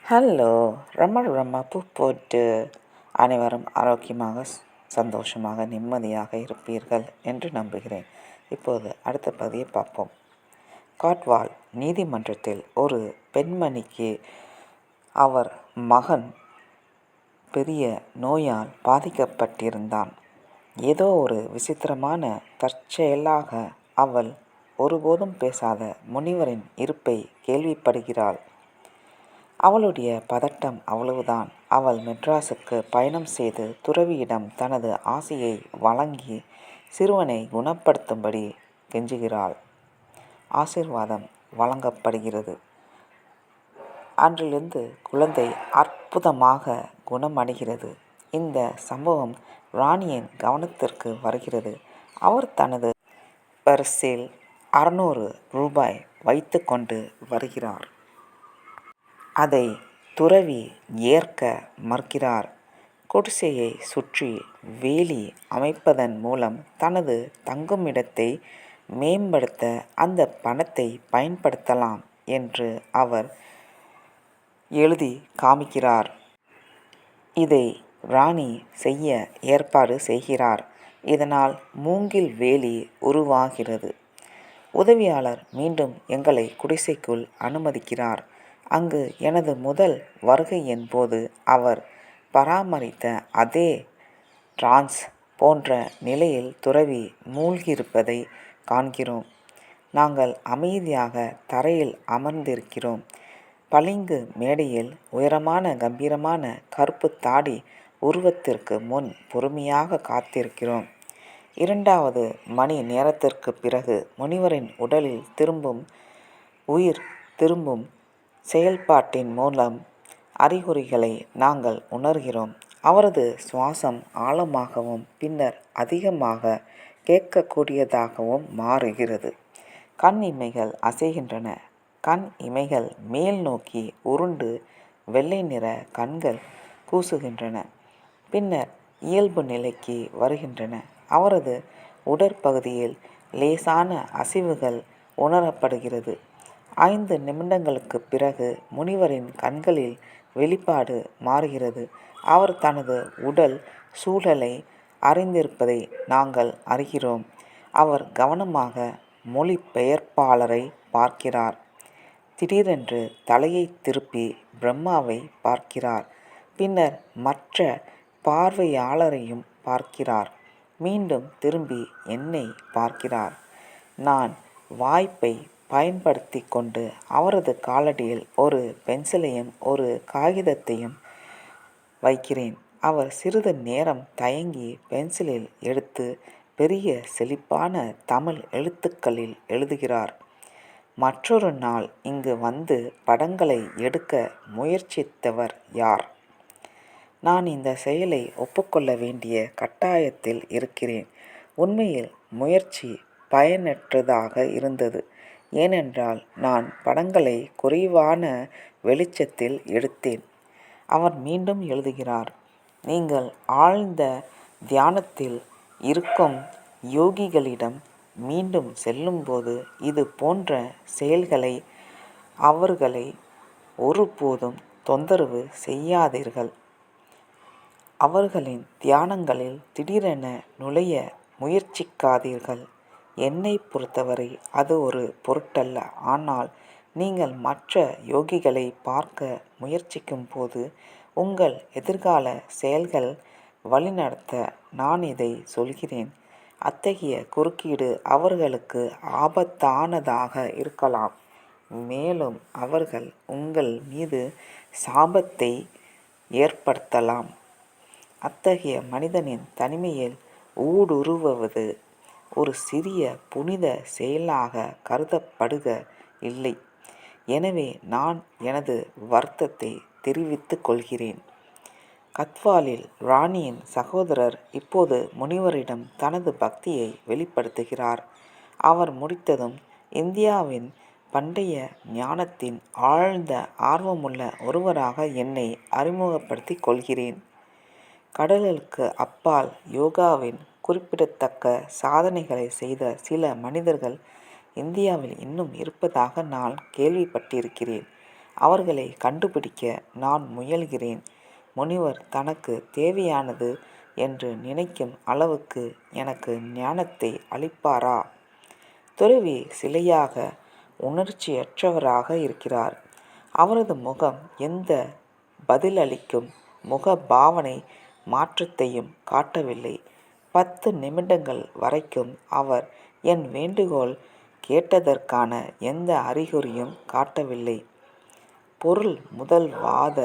Hello! ரொம்ப பூ போட்டு அனைவரும் ஆரோக்கியமாக, சந்தோஷமாக, நிம்மதியாக இருப்பீர்கள் என்று நம்புகிறேன். இப்போது அடுத்த பகுதியை பார்ப்போம். காட்வால் நீதிமன்றத்தில் ஒரு பெண்மணிக்கு அவர் மகன் பெரிய நோயால் பாதிக்கப்பட்டிருந்தான். ஏதோ ஒரு விசித்திரமான தற்செயலாக அவள் ஒருபோதும் பேசாத முனிவரின் இருப்பை கேள்விப்படுகிறாள். அவளுடைய பதட்டம் அவ்வளவுதான். அவள் மெட்ராஸுக்கு பயணம் செய்து துறவியிடம் தனது ஆசையை வழங்கி சிறுவனை குணப்படுத்தும்படி கெஞ்சுகிறாள். ஆசீர்வாதம் வழங்கப்படுகிறது. அன்றிலிருந்து குழந்தை அற்புதமாக குணமடைகிறது. இந்த சம்பவம் ராணியின் கவனத்திற்கு வருகிறது. அவர் தனது பர்ஸில் 600 ரூபாய் வைத்து கொண்டு வருகிறார். அதை துறவி ஏற்க மறுக்கிறார். குடிசையை சுற்றி வேலி அமைப்பதன் மூலம் தனது தங்குமிடத்தை மேம்படுத்த அந்த பணத்தை பயன்படுத்தலாம் என்று அவர் எழுதி காமிக்கிறார். இதை ராணி செய்ய ஏற்பாடு செய்கிறார். இதனால் மூங்கில் வேலி உருவாகிறது. உதவியாளர் மீண்டும் எங்களை குடிசைக்குள் அனுமதிக்கிறார். அங்கு எனது முதல் வருகையின் போது அவர் பராமரித்த அதே டிரான்ஸ் போன்ற நிலையில் துறவி மூழ்கியிருப்பதை காண்கிறோம். நாங்கள் அமைதியாக தரையில் அமர்ந்திருக்கிறோம். பளிங்கு மேடையில் உயரமான கம்பீரமான கருப்பு தாடி உருவத்திற்கு முன் பொறுமையாக காத்திருக்கிறோம். 2வது மணி நேரத்திற்கு பிறகு முனிவரின் உடலில் உயிர் திரும்பும் செயல்பாட்டின் மூலம் அறிகுறிகளை நாங்கள் உணர்கிறோம். அவரது சுவாசம் ஆழமாகவும் பின்னர் அதிகமாக கேட்கக்கூடியதாகவும் மாறுகிறது. கண் இமைகள் அசைகின்றன. கண் இமைகள் மேல் நோக்கி உருண்டு வெள்ளை நிற கண்கள் கூசுகின்றன. பின்னர் இயல்பு நிலைக்கு வருகின்றன. அவரது உடற்பகுதியில் லேசான அசைவுகள் உணரப்படுகிறது. 5 நிமிடங்களுக்கு பிறகு முனிவரின் கண்களில் வெளிப்பாடு மாறுகிறது. அவர் தனது உடல் சூழலை அறிந்திருப்பதை நாங்கள் அறிகிறோம். அவர் கவனமாக மொழிபெயர்ப்பாளரை பார்க்கிறார். திடீரென்று தலையை திருப்பி பிரம்மாவை பார்க்கிறார். பின்னர் மற்ற பார்வையாளரையும் பார்க்கிறார். மீண்டும் திரும்பி என்னை பார்க்கிறார். நான் வாய்ப்பை பயன்படுத்தி கொண்டு அவரது காலடியில் ஒரு பென்சிலையும் ஒரு காகிதத்தையும் வைக்கிறேன். அவர் சிறிது நேரம் தயங்கி பென்சிலில் எடுத்து பெரிய செழிப்பான தமிழ் எழுத்துக்களில் எழுதுகிறார். மற்றொரு நாள் இங்கு வந்து படங்களை எடுக்க முயற்சித்தவர் யார்? நான் இந்த செயலை ஒப்புக்கொள்ள வேண்டிய கட்டாயத்தில் இருக்கிறேன். உண்மையில் முயற்சி பயனற்றதாக இருந்தது. ஏனென்றால் நான் படங்களை குறைவான வெளிச்சத்தில் எடுத்தேன். அவர் மீண்டும் எழுதுகிறார். நீங்கள் ஆழ்ந்த தியானத்தில் இருக்கும் யோகிகளிடம் மீண்டும் செல்லும்போது இது போன்ற செயல்களை அவர்களை ஒருபோதும் தொந்தரவு செய்யாதீர்கள். அவர்களின் தியானங்களில் திடீரென நுழைய முயற்சிக்காதீர்கள். என்னை பொறுத்தவரை அது ஒரு பொருட்டல்ல. ஆனால் நீங்கள் மற்ற யோகிகளை பார்க்க முயற்சிக்கும் போது உங்கள் எதிர்கால செயல்கள் வழிநடத்த நான் இதை சொல்கிறேன். அத்தகைய குறுக்கீடு அவர்களுக்கு ஆபத்தானதாக இருக்கலாம். மேலும் அவர்கள் உங்கள் மீது சாபத்தை ஏற்படுத்தலாம். அத்தகைய மனிதனின் தனிமையில் ஊடுருவுவது ஒரு சிறிய புனித செயலாக கருதப்படுக இல்லை. எனவே நான் எனது வருத்தத்தை தெரிவித்துக் கொள்கிறேன். கத்வாலில் ராணியின் சகோதரர் இப்போது முனிவரிடம் தனது பக்தியை வெளிப்படுத்துகிறார். அவர் முடித்ததும் இந்தியாவின் பண்டைய ஞானத்தின் ஆழ்ந்த ஆர்வமுள்ள ஒருவராக என்னை அறிமுகப்படுத்திக் கொள்கிறேன். கடலுக்கு அப்பால் யோகாவின் குறிப்பிடத்தக்க சாதனைகளை செய்த சில மனிதர்கள் இந்தியாவில் இன்னும் இருப்பதாக நான் கேள்விப்பட்டிருக்கிறேன். அவர்களை கண்டுபிடிக்க நான் முயல்கிறேன். முனிவர் தனக்கு தேவையானது என்று நினைக்கும் அளவுக்கு எனக்கு ஞானத்தை அளிப்பாரா? துறவி சிலையாக உணர்ச்சியற்றவராக இருக்கிறார். அவரது முகம் எந்த பதிலளிக்கும் முக பாவனை மாற்றத்தையும் காட்டவில்லை. 10 நிமிடங்கள் வரைக்கும் அவர் என் வேண்டுகோள் கேட்டதற்கான எந்த அறிகுறியும் காட்டவில்லை. பொருள் முதல் வாத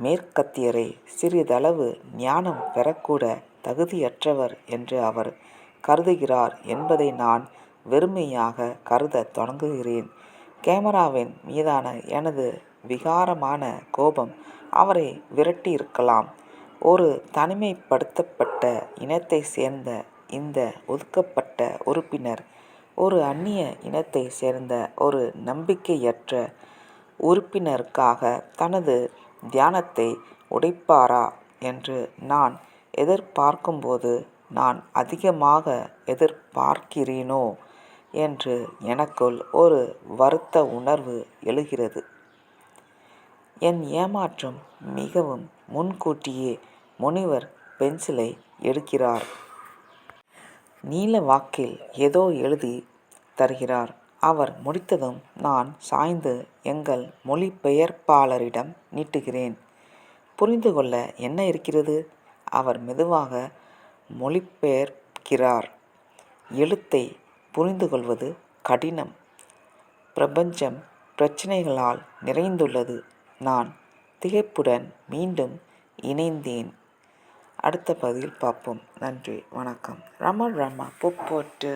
மேற்கத்தியரை சிறிதளவு ஞானம் பெறக்கூட தகுதியற்றவர் என்று அவர் கருதுகிறார் என்பதை நான் வெறுமையாக கருதத் தொடங்குகிறேன். கேமராவின் மீதான எனது விகாரமான கோபம் அவரை விரட்டியிருக்கலாம். ஒரு தனிமைப்படுத்தப்பட்ட இனத்தை சேர்ந்த இந்த ஒதுக்கப்பட்ட உறுப்பினர் ஒரு அந்நிய இனத்தை சேர்ந்த ஒரு நம்பிக்கையற்ற உறுப்பினருக்காக தனது தியானத்தை உடைப்பாரா என்று நான் எதிர்பார்க்கும்போது நான் அதிகமாக எதிர்பார்க்கிறேனோ என்று எனக்குள் ஒரு வருத்த உணர்வு எழுகிறது. என் ஏமாற்றம் மிகவும் முன்கூட்டியே. முனிவர் பென்சிலை எடுக்கிறார். நீல வாக்கில் ஏதோ எழுதி தருகிறார். அவர் முடித்ததும் நான் சாய்ந்து எங்கள் மொழிபெயர்ப்பாளரிடம் நீட்டுகிறேன். புரிந்து கொள்ள என்ன இருக்கிறது? அவர் மெதுவாக மொழிபெயர்க்கிறார். எழுத்தை புரிந்து கொள்வது கடினம். பிரபஞ்சம் பிரச்சனைகளால் நிறைந்துள்ளது. நான் திகைப்புடன் மீண்டும் இணைந்தேன். அடுத்த பதிவில் பார்ப்போம். நன்றி, வணக்கம். ரமா போட்டு